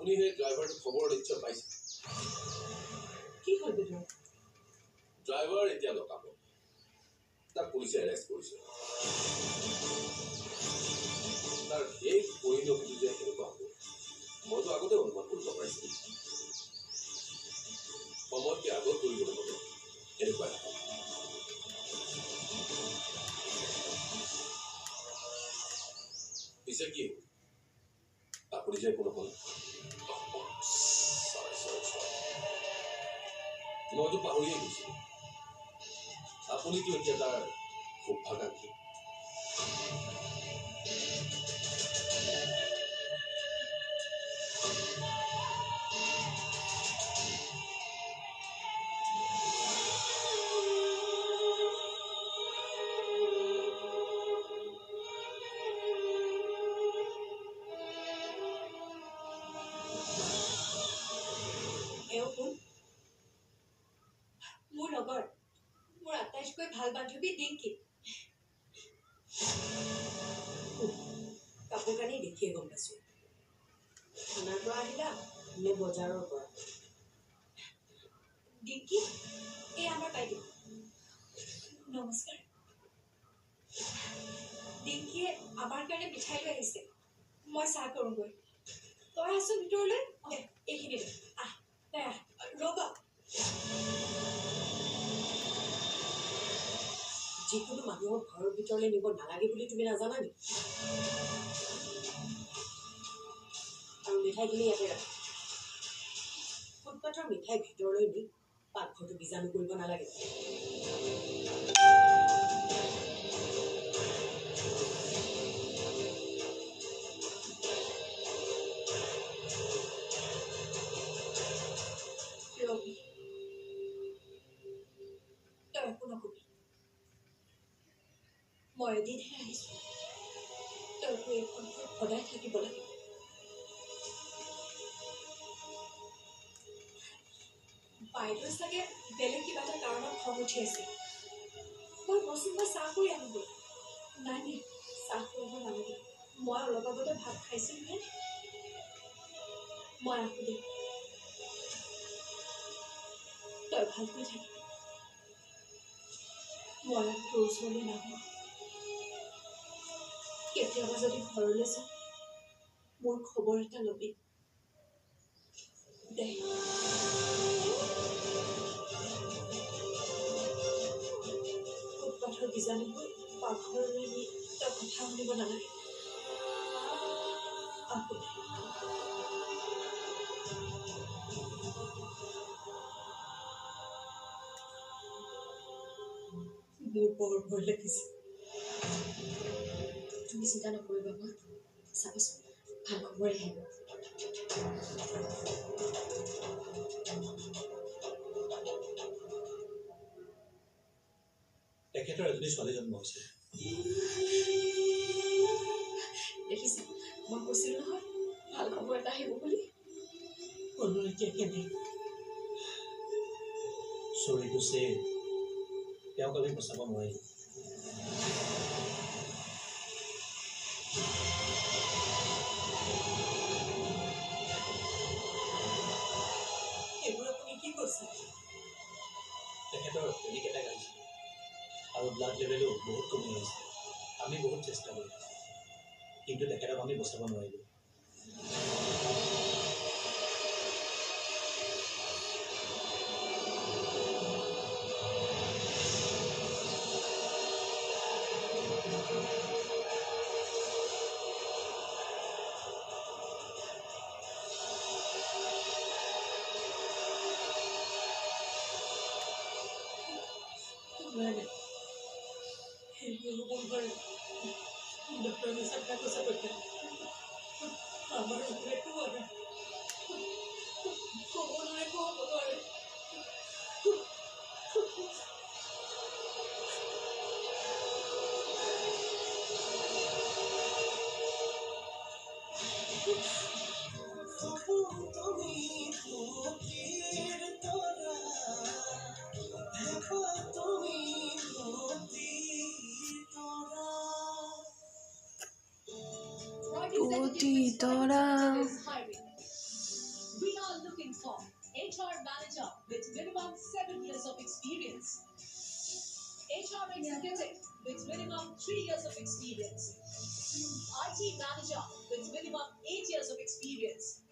আপুনি সেই ড্ৰাইভাৰটো খবৰ নিশ্চয় পাইছে। কি হ'ল বিদু? ড্ৰাইভাৰ এতিয়া লকাব। তাক পুলিচে এৰেষ্ট কৰিছে। তাৰ শেষ পৰিণতিটো যে কেনেকুৱা হ'ব মইতো আগতে অনুমান কৰিব পাৰিছিলোঁ। সময়তকৈ আগত কৰিবলৈ গ'লে এনেকুৱাই হ'ব। পিছে কি হ'ল? আপুনি যে কোনো হ'ল মইতো পাহৰিয়ে গৈছিলোঁ। আপুনিতো এতিয়া তাৰ শুভাকাংক্ষী। মোৰ লগৰ, মোৰ আটাইতকৈ ভাল বান্ধৱী ডিংকি। কাপোৰ কানি দেখিয়ে গম পাইছোঁ। থানাৰ পৰা আহিলা নে বজাৰৰ পৰা? ডিংকি, এই আমাৰ বাইদেউ। নমস্কাৰ। ডিংকিয়ে আমাৰ কাৰণে মিঠাই লৈ আহিছে। মই চাহ কৰোঁগৈ। তই আছো ভিতৰলৈ। এইখিনি আহ তই আহ। ৰ'বা। যিকোনো মানুহক ঘৰৰ ভিতৰলৈ নিব নালাগে বুলি তুমি নাজানা নেকি? আৰু মিঠাইখিনি ইয়াতে ৰাখ। ফুটপাথৰ মিঠাই ভিতৰলৈ নি পাকঘৰটো বীজাণু কৰিব নালাগে। ৰবি, তই একো নকবি। মই এদিনহে আহিছোঁ। তইতো এইখন ঘৰত সদায় থাকিব লাগিব। বাইদেউ চাগে বেলেগ কিবা এটা কাৰণত খং উঠি আছে। মই চাহ কৰি আনোগৈ। নাই নাই, চাহ কৰিব নালাগে। মই অলপ আগতে ভাত খাইছিলোহে। মই আহোঁ দে। তই ভালকৈ থাকিবি। মই তোৰ ওচৰলৈ নাহোঁ। কেতিয়াবা যদি ঘৰলৈ যাওঁ মোৰ খবৰ এটা ল'বি দে। ফুটপাথৰ বীজাণুবোৰ পাকঘৰলৈ নি তই কথা শুনিব নালাগে। আকৌ মোৰ বৰ ভয় লাগিছে। তুমি চিন্তা নকৰিবা মা। চাবাচোন ভাল খবৰে আহিব। তেখেতৰ এজনী ছোৱালী জন্ম হৈছে। দেখিছা, মই কৈছিলোঁ নহয় ভাল খবৰ এটা আহিব বুলি। কোনো এতিয়া কেনে চৰিটো চে তেওঁক আমি বচাব নোৱাৰিম। এইবোৰ আপুনি কি কৈছে? তেখেতৰ পেনিক এটেক আহিছিল আৰু ব্লাড লেভেলো বহুত কমি আহিছে। আমি বহুত চেষ্টা কৰিলোঁ কিন্তু তেখেতক আমি বচাব নোৱাৰিলোঁ। ডক্টৰ নিচাকা কৈছে আমাৰ একো হোৱা নাই। ক'ব নোৱাৰে। তৰা for HR manager with minimum 7 years of experience. HR executive with minimum 3 years of experience. IT manager with minimum 8 years of experience.